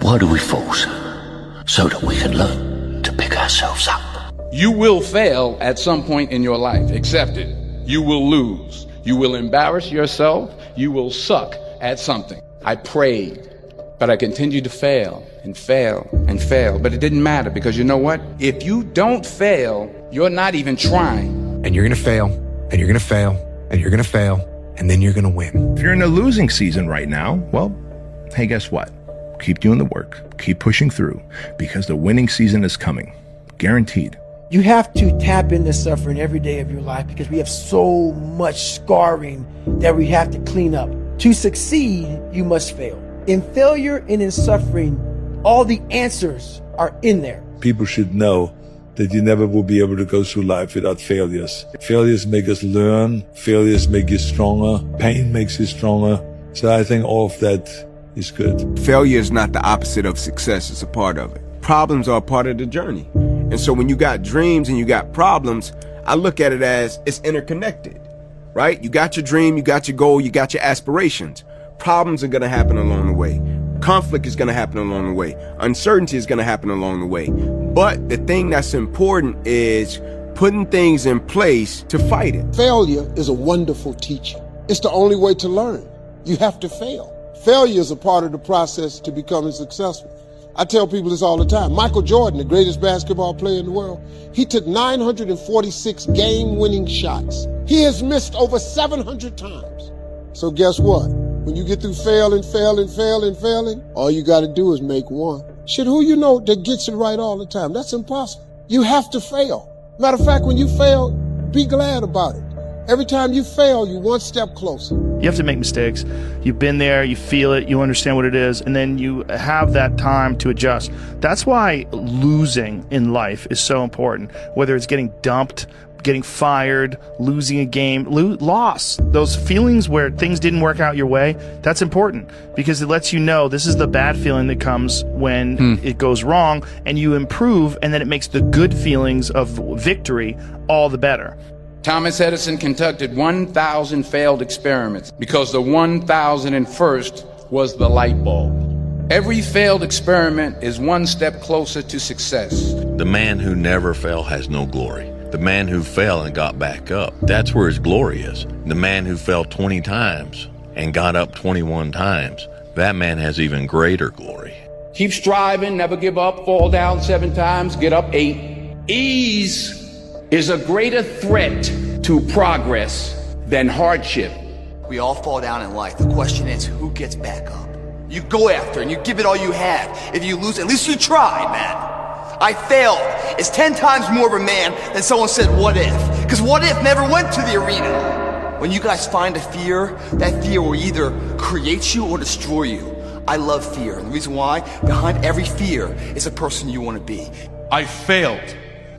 Why do we fall, sir? So that we can learn to pick ourselves up. You will fail at some point in your life. Accept it. You will lose. You will embarrass yourself. You will suck at something. I prayed, but I continued to fail and fail and fail. But it didn't matter, because you know what? If you don't fail, you're not even trying. And you're gonna fail, and you're gonna fail, and you're gonna fail, and then you're gonna win. If you're in a losing season right now, well, hey, guess what? Keep doing the work, keep pushing through, because the winning season is coming, guaranteed. You have to tap into suffering every day of your life, because we have so much scarring that we have to clean up. To succeed, you must fail. In failure and in suffering, all the answers are in there. People should know that you never will be able to go through life without failures. Failures make us learn. Failures make you stronger. Pain makes you stronger. So I think all of that is good. Failure is not the opposite of success. It's a part of it. Problems are a part of the journey. And so when you got dreams and you got problems, I look at it as it's interconnected, right? You got your dream, you got your goal, you got your aspirations. Problems are going to happen along the way. Conflict is going to happen along the way. Uncertainty is going to happen along the way. But the thing that's important is putting things in place to fight it. Failure is a wonderful teacher. It's the only way to learn. You have to fail. Failure is a part of the process to becoming successful. I tell people this all the time. Michael Jordan, the greatest basketball player in the world, he took 946 game-winning shots. He has missed over 700 times. So guess what? When you get through failing, all you got to do is make one. Shit, who you know that gets it right all the time? That's impossible. You have to fail. Matter of fact, when you fail, be glad about it. Every time you fail, you're one step closer. You have to make mistakes. You've been there, you feel it, you understand what it is, and then you have that time to adjust. That's why losing in life is so important. Whether it's getting dumped, getting fired, losing a game, loss. Those feelings where things didn't work out your way, that's important, because it lets you know this is the bad feeling that comes when it goes wrong, and you improve, and then it makes the good feelings of victory all the better. Thomas Edison conducted 1,000 failed experiments because the 1,001st was the light bulb. Every failed experiment is one step closer to success. The man who never fell has no glory. The man who fell and got back up, that's where his glory is. The man who fell 20 times and got up 21 times, that man has even greater glory. Keep striving, never give up, fall down 7 times, get up 8. Ease is a greater threat to progress than hardship. We all fall down in life. The question is, who gets back up? You go after and you give it all you have. If you lose, at least you tried, man. I failed. It's 10 times more of a man than someone said, what if? Because what if never went to the arena. When you guys find a fear, that fear will either create you or destroy you. I love fear. And the reason why, behind every fear is a person you want to be. I failed.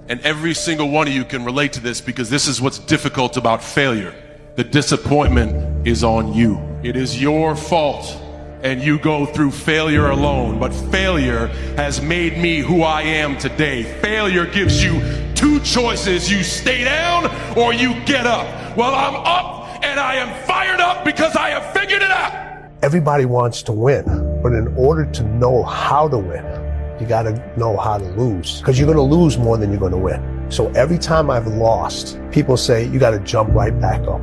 And every single one of you can relate to this, because this is what's difficult about failure. The disappointment is on you. It is your fault, and you go through failure alone. But failure has made me who I am today. Failure gives you 2 choices. You stay down or you get up. Well, I'm up, and I am fired up because I have figured it out. Everybody wants to win, but in order to know how to win, you got to know how to lose, because you're going to lose more than you're going to win. So every time I've lost, people say you got to jump right back up,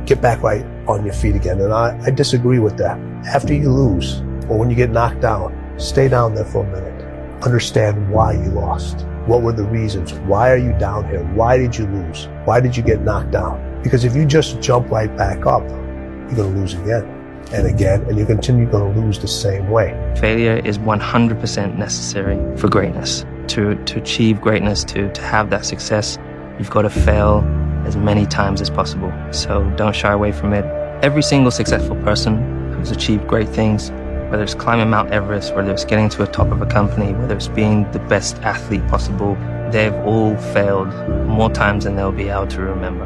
get back right on your feet again. And I disagree with that. After you lose, or when you get knocked down, stay down there for a minute. Understand why you lost. What were the reasons? Why are you down here? Why did you lose? Why did you get knocked down? Because if you just jump right back up, you're going to lose again and again, and you continue going to lose the same way. Failure is 100% necessary for greatness. To achieve greatness, to have that success, you've got to fail as many times as possible. So don't shy away from it. Every single successful person who's achieved great things, whether it's climbing Mount Everest, whether it's getting to the top of a company, whether it's being the best athlete possible, they've all failed more times than they'll be able to remember.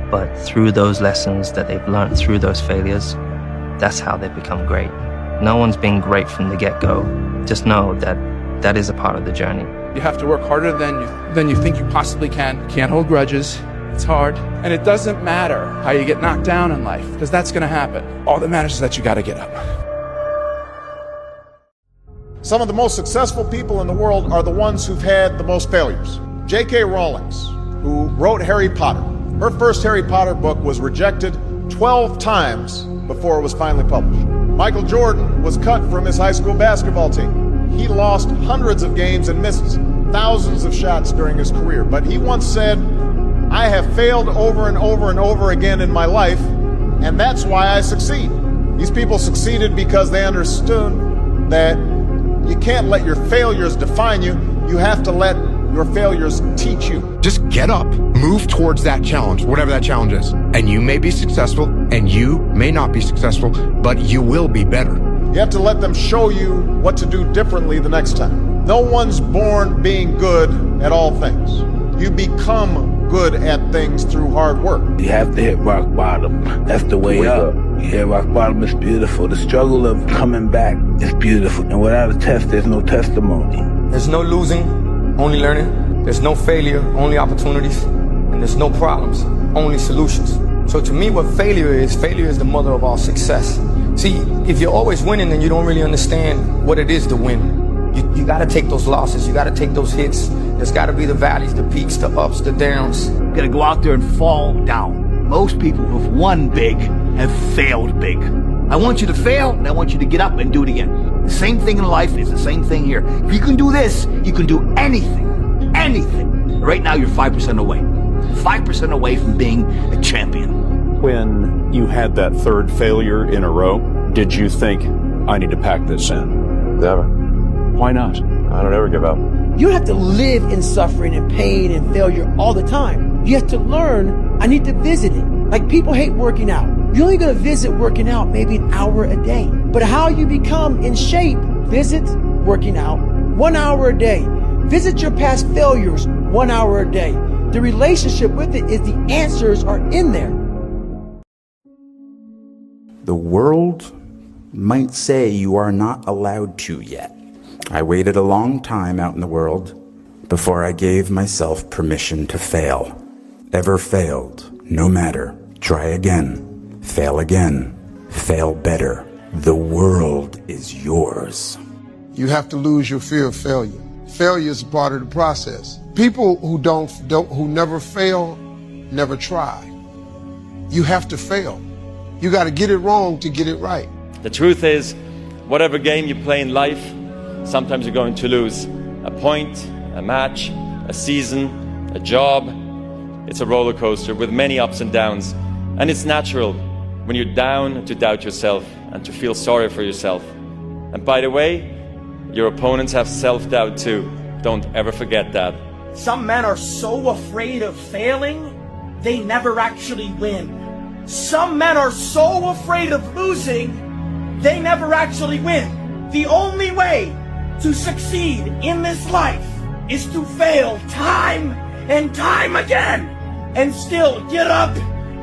But through those lessons that they've learned through those failures, that's how they become great. No one's been great from the get-go. Just know that that is a part of the journey. You have to work harder than you think you possibly can. You can't hold grudges. It's hard. And it doesn't matter how you get knocked down in life, because that's going to happen. All that matters is that you got to get up. Some of the most successful people in the world are the ones who've had the most failures. J.K. Rowling, who wrote Harry Potter, her first Harry Potter book was rejected 12 times before it was finally published. Michael Jordan was cut from his high school basketball team. He lost hundreds of games and missed thousands of shots during his career. But he once said, "I have failed over and over and over again in my life, and that's why I succeed." These people succeeded because they understood that you can't let your failures define you. You have to let your failures teach you. Just get up, move towards that challenge, whatever that challenge is. And you may be successful, and you may not be successful, but you will be better. You have to let them show you what to do differently the next time. No one's born being good at all things. You become good at things through hard work. You have to hit rock bottom. That's the way up. Yeah, rock bottom is beautiful. The struggle of coming back is beautiful. And without a test, there's no testimony. There's no losing, only learning. There's no failure, only opportunities. And there's no problems, only solutions. So to me, what failure is the mother of all success. See, if you're always winning, then you don't really understand what it is to win. You gotta take those losses, you gotta take those hits. There's gotta be the valleys, the peaks, the ups, the downs. You gotta go out there and fall down. Most people who've won big have failed big. I want you to fail, and I want you to get up and do it again. The same thing in life is the same thing here. If you can do this, you can do anything. Anything. Right now, you're 5% away. 5% away from being a champion. When you had that third failure in a row, did you think, I need to pack this in? Never. Why not? I don't ever give up. You don't have to live in suffering and pain and failure all the time. You have to learn, I need to visit it. Like people hate working out. You're only going to visit working out maybe an hour a day. But how you become in shape, visit working out 1 hour a day. Visit your past failures 1 hour a day. The relationship with it is the answers are in there. The world might say you are not allowed to yet. I waited a long time out in the world before I gave myself permission to fail. Ever failed, no matter. Try again, fail better. The world is yours. You have to lose your fear of failure. Failure is part of the process. People who never fail, never try. You have to fail. You got to get it wrong to get it right. The truth is, whatever game you play in life, sometimes you're going to lose. A point, a match, a season, a job. It's a roller coaster with many ups and downs. And it's natural when you're down to doubt yourself and to feel sorry for yourself. And by the way, your opponents have self-doubt too. Don't ever forget that. Some men are so afraid of failing, they never actually win. Some men are so afraid of losing, they never actually win. The only way to succeed in this life is to fail time and time again and still get up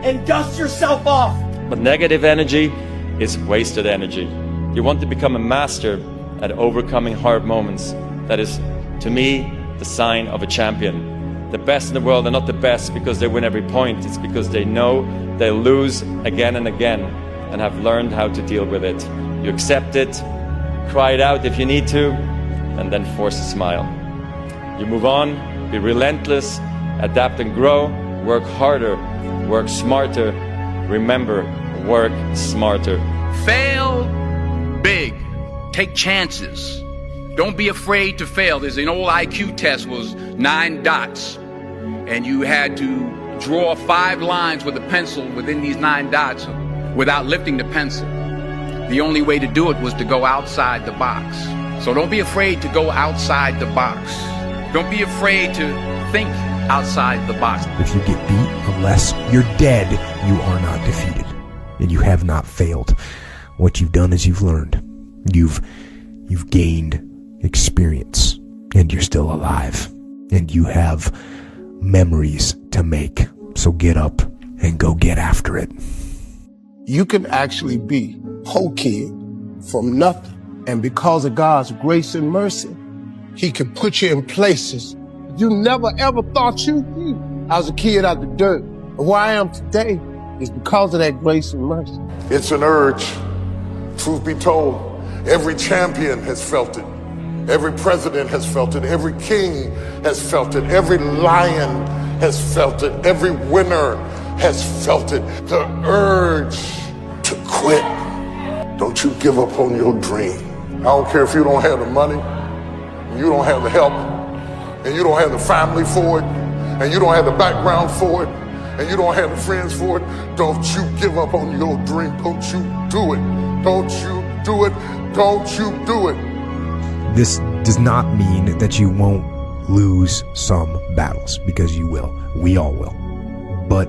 and dust yourself off. But negative energy is wasted energy. You want to become a master at overcoming hard moments. That is, to me, the sign of a champion. The best in the world are not the best because they win every point. It's because they know they'll lose again and again and have learned how to deal with it. You accept it, cry it out if you need to, and then force a smile. You move on, be relentless, adapt and grow, work harder, work smarter. Remember, work smarter. Fail big. Take chances. Don't be afraid to fail. There's an old IQ test, was 9 dots. And you had to draw 5 lines with a pencil within these 9 dots without lifting the pencil. The only way to do it was to go outside the box. So don't be afraid to go outside the box. Don't be afraid to think outside the box. If you get beat, unless you're dead, you are not defeated. And you have not failed. What you've done is you've learned. You've gained experience. And you're still alive. And you have memories to make. So get up and go get after it. You can actually be whole kid from nothing. And because of God's grace and mercy, He can put you in places you never ever thought you'd be. I was a kid out the dirt. And where I am today is because of that grace and mercy. It's an urge. Truth be told, every champion has felt it. Every president has felt it. Every king has felt it. Every lion has felt it. Every winner has felt it. The urge to quit. Don't you give up on your dream. I don't care if you don't have the money, and you don't have the help, and you don't have the family for it, and you don't have the background for it, and you don't have the friends for it. Don't you give up on your dream. Don't you do it. Don't you do it. Don't you do it. This does not mean that you won't lose some battles, because you will. We all will. But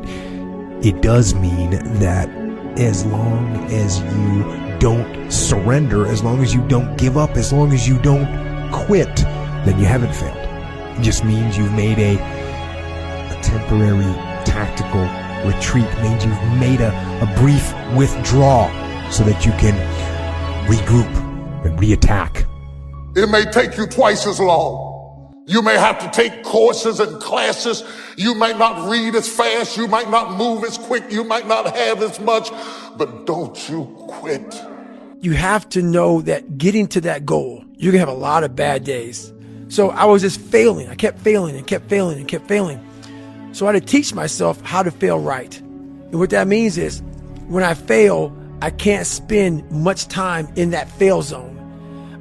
it does mean that as long as you don't surrender, as long as you don't give up, as long as you don't quit, then you haven't failed. It just means you've made a temporary tactical retreat. It means you've made a brief withdrawal so that you can regroup and reattack. It may take you twice as long. You may have to take courses and classes. You might not read as fast. You might not move as quick. You might not have as much, but don't you quit. You have to know that getting to that goal, you're gonna have a lot of bad days. So I was just failing. I kept failing and kept failing and kept failing. So I had to teach myself how to fail right. And what that means is when I fail, I can't spend much time in that fail zone.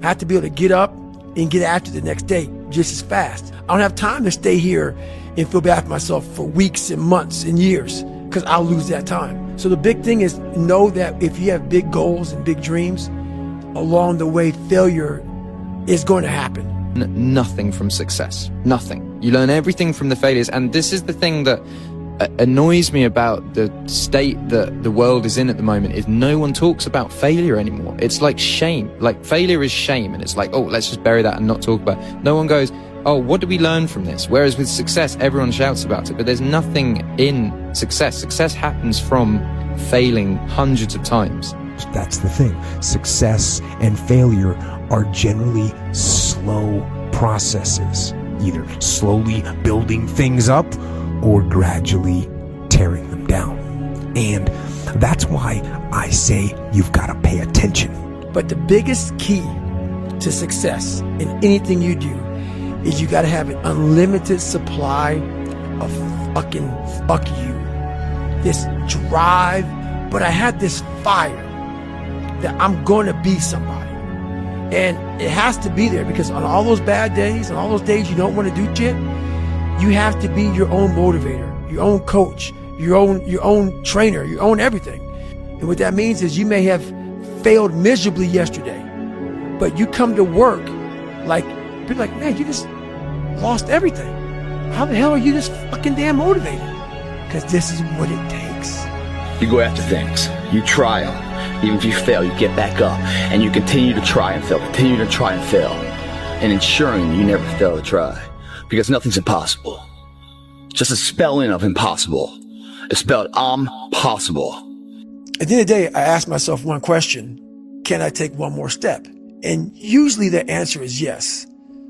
I have to be able to get up and get after the next day just as fast. I don't have time to stay here and feel bad for myself for weeks and months and years, because I'll lose that time. So the big thing is know that if you have big goals and big dreams, along the way, failure is going to happen. Nothing from success. Nothing. You learn everything from the failures. And this is the thing that annoys me about the state that the world is in at the moment, is no one talks about failure anymore. It's like shame. Like failure is shame. And it's like, oh, let's just bury that and not talk about it. No one goes, oh, what do we learn from this? Whereas with success, everyone shouts about it. But there's nothing in success. Success happens from failing hundreds of times. That's the thing. Success and failure are generally slow processes, either slowly building things up or gradually tearing them down. And that's why I say you've got to pay attention. But the biggest key to success in anything you do is you got to have an unlimited supply of fucking fuck you. This drive, but I had this fire that I'm going to be somebody. And it has to be there, because on all those bad days, and all those days you don't want to do shit, you have to be your own motivator, your own coach, your own trainer, your own everything. And what that means is you may have failed miserably yesterday, but you come to work like, people like, man, you just lost everything. How the hell are you this fucking damn motivated? Because this is what it takes. You go after things. You try them. Even if you fail, you get back up, and you continue to try and fail, continue to try and fail, and ensuring you never fail to try, because nothing's impossible. Just a spelling of impossible. It's spelled possible. At the end of the day, I ask myself one question: can I take one more step? And usually the answer is yes.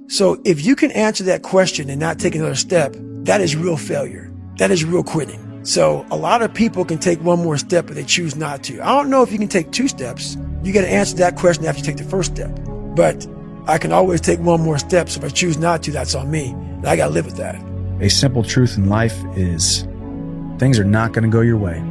So if you can answer that question and not take another step, that is real failure. That is real quitting. So a lot of people can take one more step, but they choose not to. I don't know if you can take 2 steps. You got to answer that question after you take the first step. But I can always take one more step. So if I choose not to, that's on me. And I got to live with that. A simple truth in life is things are not going to go your way.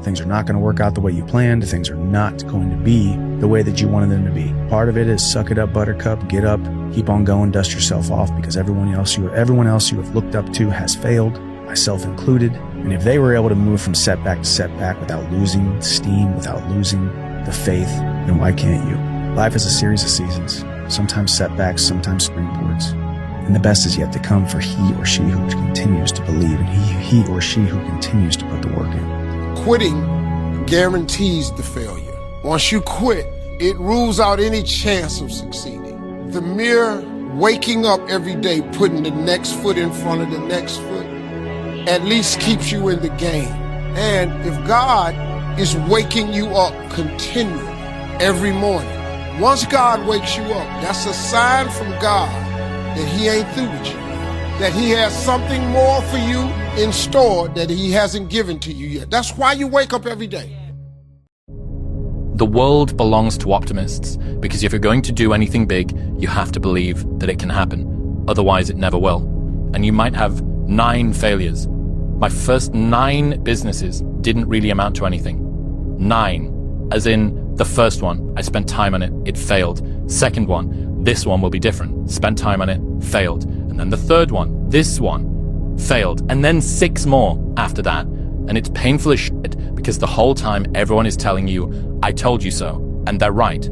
Things are not going to work out the way you planned. Things are not going to be the way that you wanted them to be. Part of it is suck it up, buttercup, get up, keep on going, dust yourself off, because everyone else you have looked up to has failed, myself included. And if they were able to move from setback to setback without losing steam, without losing the faith, then why can't you? Life is a series of seasons, sometimes setbacks, sometimes springboards. And the best is yet to come for he or she who continues to believe, and he or she who continues to put the work in. Quitting guarantees the failure. Once you quit, it rules out any chance of succeeding. The mere waking up every day, putting the next foot in front of the next foot, at least keeps you in the game. And if God is waking you up continually every morning, once God wakes you up, that's a sign from God that he ain't through with you, that he has something more for you in store that he hasn't given to you yet. That's why you wake up every day. The world belongs to optimists, because if you're going to do anything big, you have to believe that it can happen. Otherwise, it never will. And you might have 9 failures. My first 9 businesses didn't really amount to anything. 9. As in, the first one, I spent time on it, it failed. Second one, this one will be different. Spent time on it, failed. And then the third one, this one, failed. And then 6 more after that. And it's painful as shit, because the whole time everyone is telling you, I told you so. And they're right.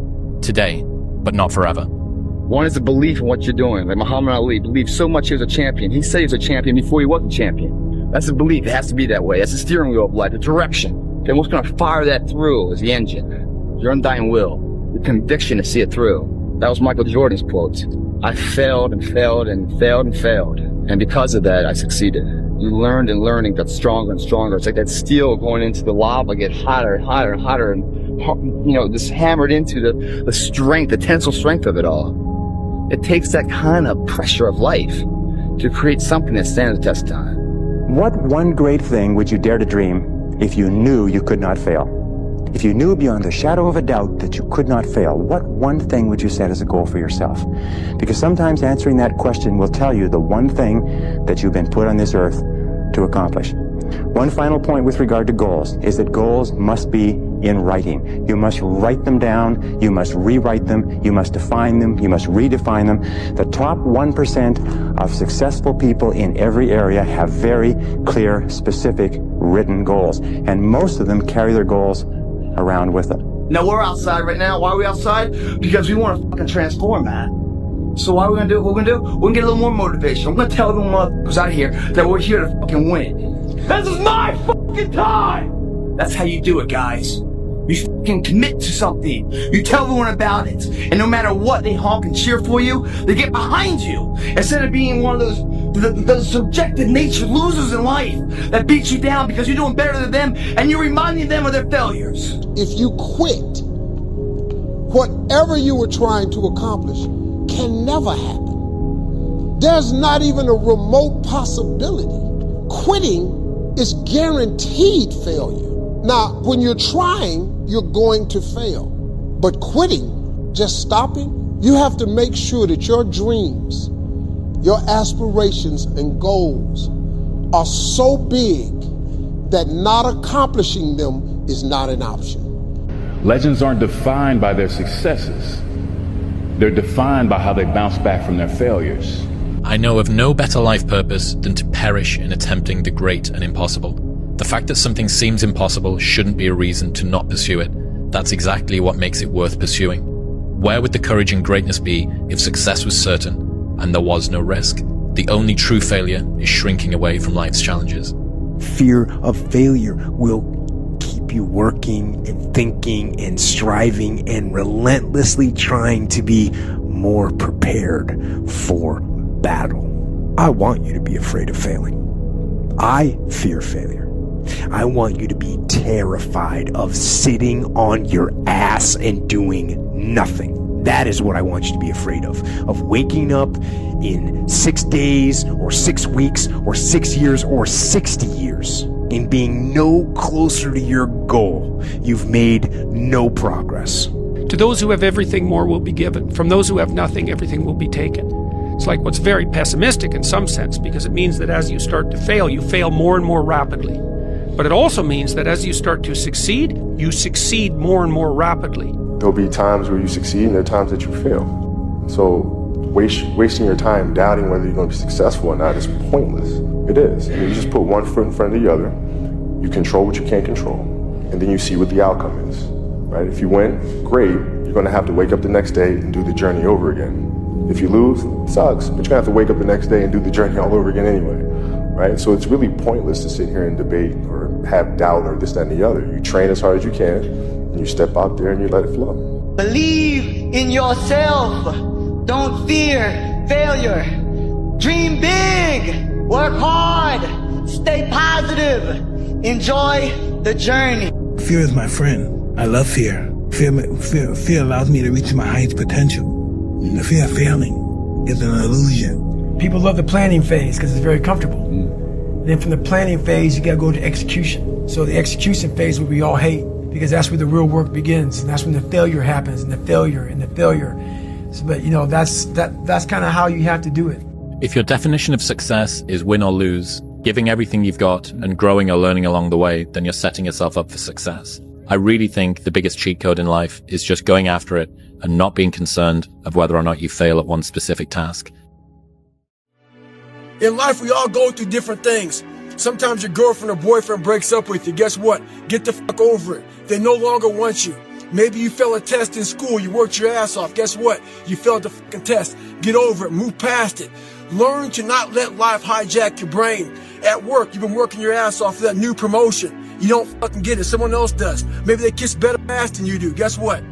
Today, but not forever. One is a belief in what you're doing. Like Muhammad Ali believed so much he was a champion. He said he was a champion before he was a champion. That's a belief. It has to be that way. That's the steering wheel of life, the direction. Then what's going to fire that through is the engine. Your undying will, the conviction to see it through. That was Michael Jordan's quote. I failed and failed and failed and failed. And because of that, I succeeded. You learned and learning got stronger and stronger. It's like that steel going into the lava get hotter and hotter and hotter and, just hammered into the strength, the tensile strength of it all. It takes that kind of pressure of life to create something that stands the test of time. What one great thing would you dare to dream if you knew you could not fail? If you knew beyond the shadow of a doubt that you could not fail, what one thing would you set as a goal for yourself? Because sometimes answering that question will tell you the one thing that you've been put on this earth to accomplish. One final point with regard to goals is that goals must be in writing. You must write them down, you must rewrite them, you must define them, you must redefine them. The top 1% of successful people in every area have very clear, specific, written goals. And most of them carry their goals around with them. Now we're outside right now. Why are we outside? Because we want to fucking transform, man. So what are we gonna do? What we're gonna do? We're gonna get a little more motivation. I'm gonna tell the motherfuckers out here that we're here to fucking win. This is my fucking time! That's how you do it, guys. You fucking commit to something. You tell everyone about it. And no matter what, they honk and cheer for you. They get behind you. Instead of being one of those subjective nature losers in life that beat you down because you're doing better than them and you're reminding them of their failures. If you quit, whatever you were trying to accomplish can never happen. There's not even a remote possibility. Quitting is guaranteed failure. Now, when you're trying, you're going to fail. But quitting, just stopping, you have to make sure that your dreams, your aspirations and goals are so big that not accomplishing them is not an option. Legends aren't defined by their successes. They're defined by how they bounce back from their failures. I know of no better life purpose than to perish in attempting the great and impossible. The fact that something seems impossible shouldn't be a reason to not pursue it. That's exactly what makes it worth pursuing. Where would the courage and greatness be if success was certain and there was no risk? The only true failure is shrinking away from life's challenges. Fear of failure will keep you working and thinking and striving and relentlessly trying to be more prepared for battle. I want you to be afraid of failing. I fear failure. I want you to be terrified of sitting on your ass and doing nothing. That is what I want you to be afraid of waking up in 6 days or 6 weeks or 6 years or 60 years and being no closer to your goal. You've made no progress. To those who have everything, more will be given. From those who have nothing, everything will be taken. It's like what's very pessimistic in some sense, because it means that as you start to fail, you fail more and more rapidly. But it also means that as you start to succeed, you succeed more and more rapidly. There'll be times where you succeed and there are times that you fail. So wasting your time doubting whether you're going to be successful or not is pointless. It is. I mean, you just put one foot in front of the other, you control what you can't control, and then you see what the outcome is. Right? If you win, great. You're going to have to wake up the next day and do the journey over again. If you lose, it sucks, but you're going to have to wake up the next day and do the journey all over again anyway. Right? So it's really pointless to sit here and debate or have doubt or this, that, and the other. You train as hard as you can, and you step out there and you let it flow. Believe in yourself. Don't fear failure. Dream big. Work hard. Stay positive. Enjoy the journey. Fear is my friend. I love fear. Fear allows me to reach my highest potential. The fear of failing is an illusion. People love the planning phase because it's very comfortable. Then from the planning phase, you gotta go to execution. So the execution phase, what we all hate, because that's where the real work begins, and that's when the failure happens, and the failure. But that's kind of how you have to do it. If your definition of success is win or lose, giving everything you've got and growing or learning along the way, then you're setting yourself up for success. I really think the biggest cheat code in life is just going after it and not being concerned of whether or not you fail at one specific task. In life, we all go through different things. Sometimes your girlfriend or boyfriend breaks up with you. Guess what? Get the fuck over it. They no longer want you. Maybe you failed a test in school. You worked your ass off. Guess what? You failed the fucking test. Get over it. Move past it. Learn to not let life hijack your brain. At work, you've been working your ass off for that new promotion. You don't fucking get it. Someone else does. Maybe they kiss better ass than you do. Guess what?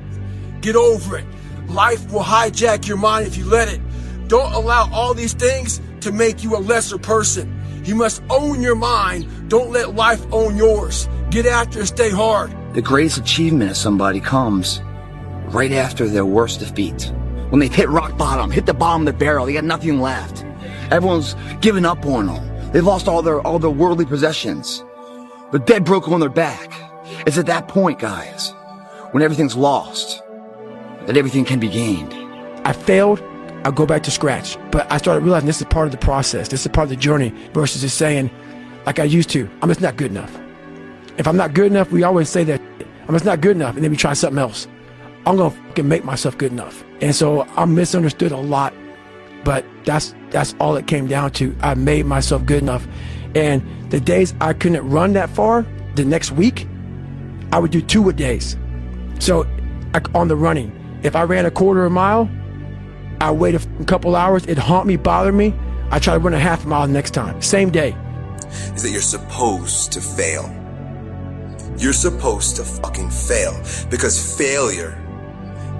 Get over it. Life will hijack your mind if you let it. Don't allow all these things to make you a lesser person. You must own your mind. Don't let life own yours. Get after it, stay hard. The greatest achievement of somebody comes right after their worst defeat. When they've hit rock bottom, hit the bottom of the barrel, they got nothing left. Everyone's given up on them. They've lost all their worldly possessions. They're dead broke on their back. It's at that point, guys, when everything's lost, that everything can be gained. I failed. I'll go back to scratch. But I started realizing this is part of the process. This is part of the journey versus just saying, like I used to, I'm just not good enough. If I'm not good enough, we always say that, I'm just not good enough, and then we try something else. I'm going to fucking make myself good enough. And so I'm misunderstood a lot, but that's all it came down to. I made myself good enough. And the days I couldn't run that far, the next week, I would do 2-a-days. So on the running, if I ran a quarter of a mile, I wait a couple hours, it'd haunt me, bother me. I try to run a half mile the next time, same day. Is that you're supposed to fail. You're supposed to fucking fail, because failure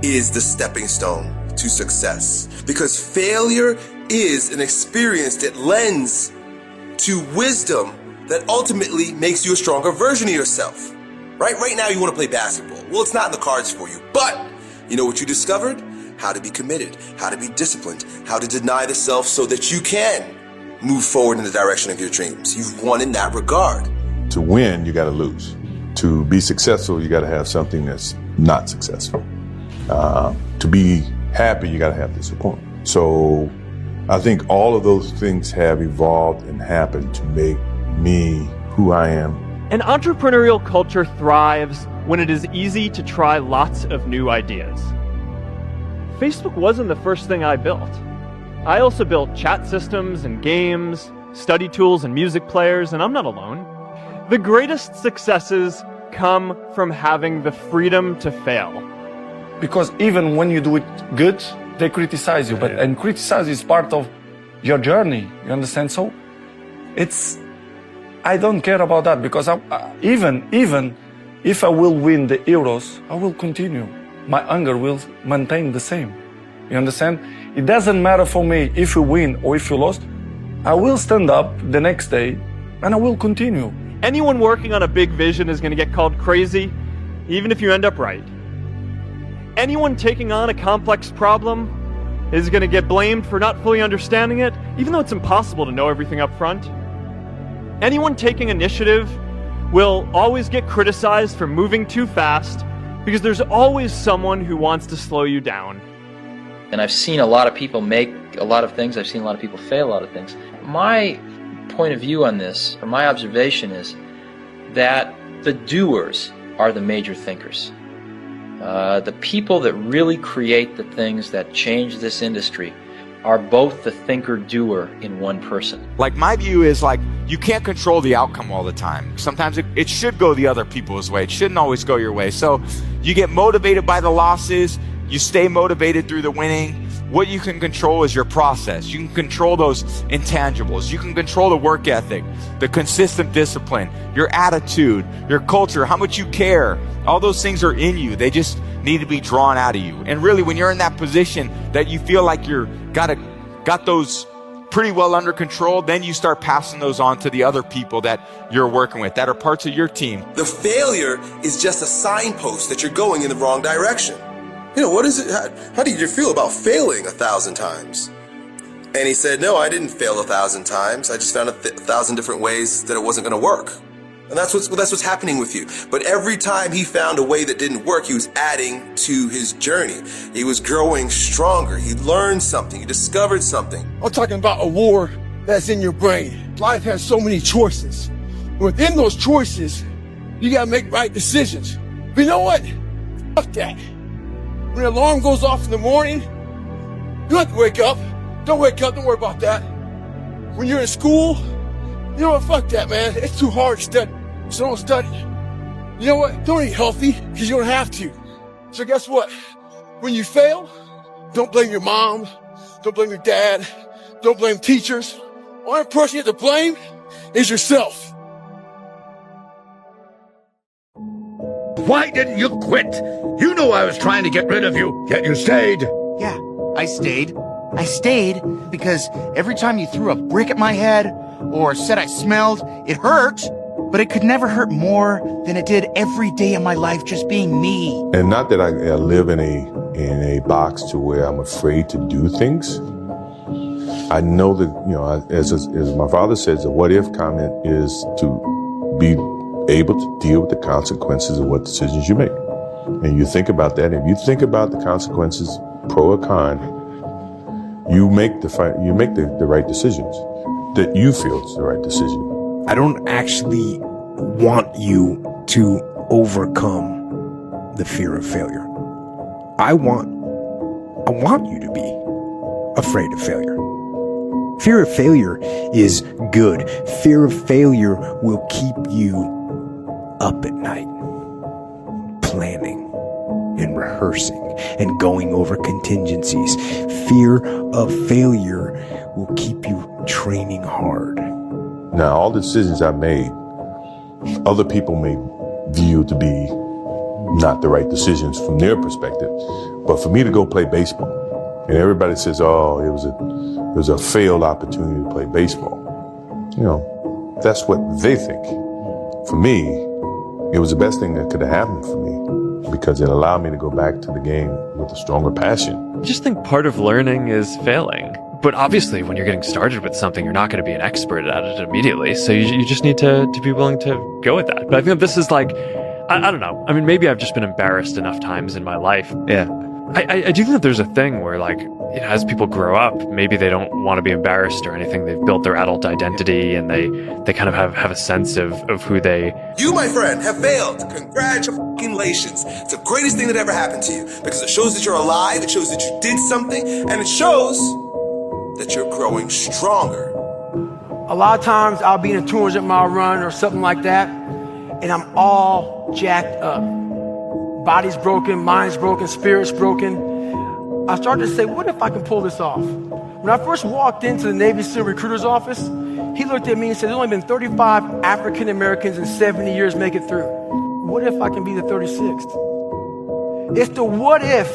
is the stepping stone to success. Because failure is an experience that lends to wisdom that ultimately makes you a stronger version of yourself. Right now you want to play basketball. Well, it's not in the cards for you, but you know what you discovered? How to be committed, how to be disciplined, how to deny the self so that you can move forward in the direction of your dreams. You've won in that regard. To win, you got to lose. To be successful, you got to have something that's not successful. To be happy, you got to have disappointment. So I think all of those things have evolved and happened to make me who I am. An entrepreneurial culture thrives when it is easy to try lots of new ideas. Facebook wasn't the first thing I built. I also built chat systems and games, study tools and music players, and I'm not alone. The greatest successes come from having the freedom to fail. Because even when you do it good, they criticize you, and criticize is part of your journey, you understand? So I don't care about that, because even if I will win the Euros, I will continue. My anger will maintain the same. You understand? It doesn't matter for me if you win or if you lost. I will stand up the next day and I will continue. Anyone working on a big vision is going to get called crazy, even if you end up right. Anyone taking on a complex problem is going to get blamed for not fully understanding it, even though it's impossible to know everything up front. Anyone taking initiative will always get criticized for moving too fast, because there's always someone who wants to slow you down. And I've seen a lot of people make a lot of things. I've seen a lot of people fail a lot of things. My point of view on this, or my observation, is that the doers are the major thinkers. The people that really create the things that change this industry are both the thinker-doer in one person. Like, my view is, like, you can't control the outcome all the time. Sometimes it should go the other people's way. It shouldn't always go your way. So you get motivated by the losses. You stay motivated through the winning. What you can control is your process. You can control those intangibles. You can control the work ethic, the consistent discipline, your attitude, your culture, how much you care. All those things are in you. They just need to be drawn out of you. And really, when you're in that position that you feel like you're got those pretty well under control, then you start passing those on to the other people that you're working with, that are parts of your team. The failure is just a signpost that you're going in the wrong direction. You know, what is it? How did you feel about failing 1,000 times? And he said, no, I didn't fail 1,000 times. I just found 1,000 different ways that it wasn't going to work. And that's what's happening with you. But every time he found a way that didn't work, he was adding to his journey. He was growing stronger. He learned something. He discovered something. I'm talking about a war that's in your brain. Life has so many choices. Within those choices, you gotta make right decisions. But you know what? Fuck that. When the alarm goes off in the morning, you don't have to wake up. Don't wake up, don't worry about that. When you're in school, you know what? Fuck that, man. It's too hard to study. So don't study. You know what? Don't eat healthy, because you don't have to. So guess what? When you fail, don't blame your mom. Don't blame your dad. Don't blame teachers. Only person you have to blame is yourself. Why didn't you quit? You knew I was trying to get rid of you, yet you stayed. Yeah, I stayed. I stayed because every time you threw a brick at my head or said I smelled, it hurt. But it could never hurt more than it did every day of my life just being me. And not that I live in a box to where I'm afraid to do things. I know that, you know, as my father says, the what if comment is to be able to deal with the consequences of what decisions you make. And you think about that. If you think about the consequences, pro or con, you make the right decisions that you feel is the right decision. I don't actually want you to overcome the fear of failure. I want you to be afraid of failure. Fear of failure is good. Fear of failure will keep you up at night, planning and rehearsing and going over contingencies. Fear of failure will keep you training hard. Now, all the decisions I made, other people may view to be not the right decisions from their perspective. But for me to go play baseball, and everybody says, oh, it was a failed opportunity to play baseball. You know, that's what they think. For me, it was the best thing that could have happened for me because it allowed me to go back to the game with a stronger passion. I just think part of learning is failing. But obviously, when you're getting started with something, you're not going to be an expert at it immediately. So you just need to be willing to go with that. But I think this is like, I don't know. I mean, maybe I've just been embarrassed enough times in my life. Yeah. I do think that there's a thing where, like, you know, as people grow up, maybe they don't want to be embarrassed or anything. They've built their adult identity and they kind of have a sense of who they... You, my friend, have failed. Congratulations. It's the greatest thing that ever happened to you because it shows that you're alive, it shows that you did something, and it shows that you're growing stronger. A lot of times I'll be in a 200-mile run or something like that, and I'm all jacked up. Body's broken, mind's broken, spirit's broken. I started to say, what if I can pull this off? When I first walked into the Navy SEAL recruiter's office, he looked at me and said, there's only been 35 African Americans in 70 years make it through. What if I can be the 36th? It's the what if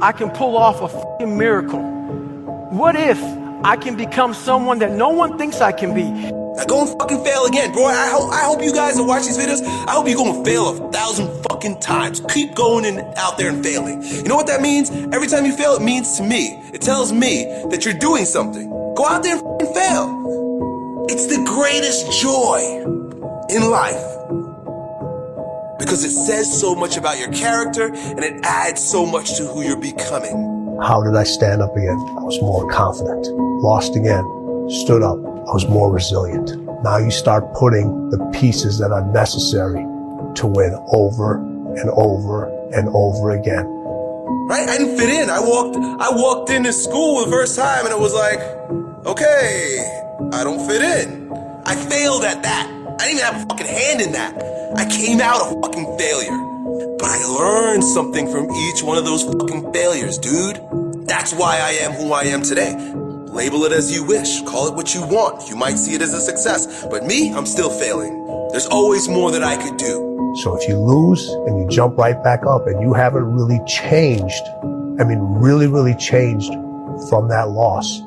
I can pull off a fucking miracle. What if I can become someone that no one thinks I can be? Now go and fucking fail again, bro. I hope you guys that watch these videos, I hope you go and fail 1,000 fucking times. Keep going and out there and failing. You know what that means? Every time you fail, it means to me. It tells me that you're doing something. Go out there and fucking fail. It's the greatest joy in life. Because it says so much about your character and it adds so much to who you're becoming. How did I stand up again? I was more confident. Lost again. Stood up. I was more resilient. Now you start putting the pieces that are necessary to win over and over and over again. Right? I didn't fit in. I walked into school the first time and it was like, okay, I don't fit in. I failed at that. I didn't even have a fucking hand in that. I came out a fucking failure. But I learned something from each one of those fucking failures, dude. That's why I am who I am today. Label it as you wish. Call it what you want. You might see it as a success. But me, I'm still failing. There's always more that I could do. So if you lose and you jump right back up and you haven't really changed, really changed from that loss,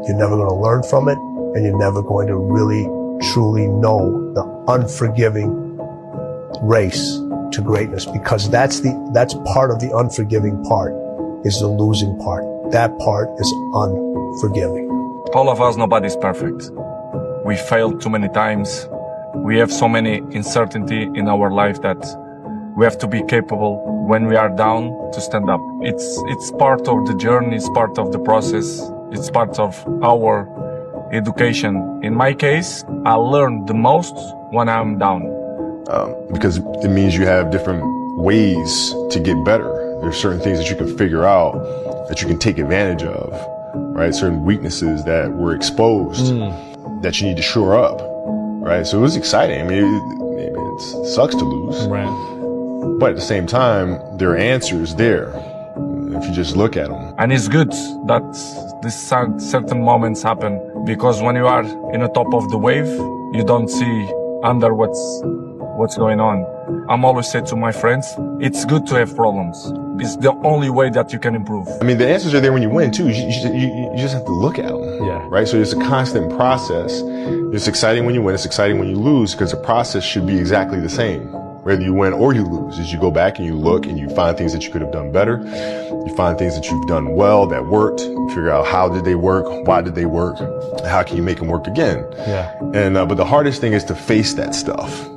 you're never going to learn from it and you're never going to really, truly know the unforgiving race to greatness, because that's part of the unforgiving part, is the losing part. That part is unforgiving. All of us, nobody's perfect. We failed too many times, we have so many uncertainty in our life that we have to be capable when we are down to stand up. It's part of the journey, it's part of the process, it's part of our education. In my case, I learn the most when I'm down. Because it means you have different ways to get better. There's certain things that you can figure out, that you can take advantage of, right? Certain weaknesses that were exposed that you need to shore up, right? So it was exciting. I mean, it sucks to lose. Right. But at the same time, there are answers there if you just look at them. And it's good that these certain moments happen, because when you are in the top of the wave, you don't see under what's going on. I'm always say to my friends, it's good to have problems. It's the only way that you can improve. I mean, the answers are there when you win too. You just have to look at them. Yeah. Right? So it's a constant process. It's exciting when you win. It's exciting when you lose, because the process should be exactly the same, whether you win or you lose. As you go back and you look and you find things that you could have done better. You find things that you've done well that worked. You figure out how did they work? Why did they work? How can you make them work again? Yeah. And, but the hardest thing is to face that stuff.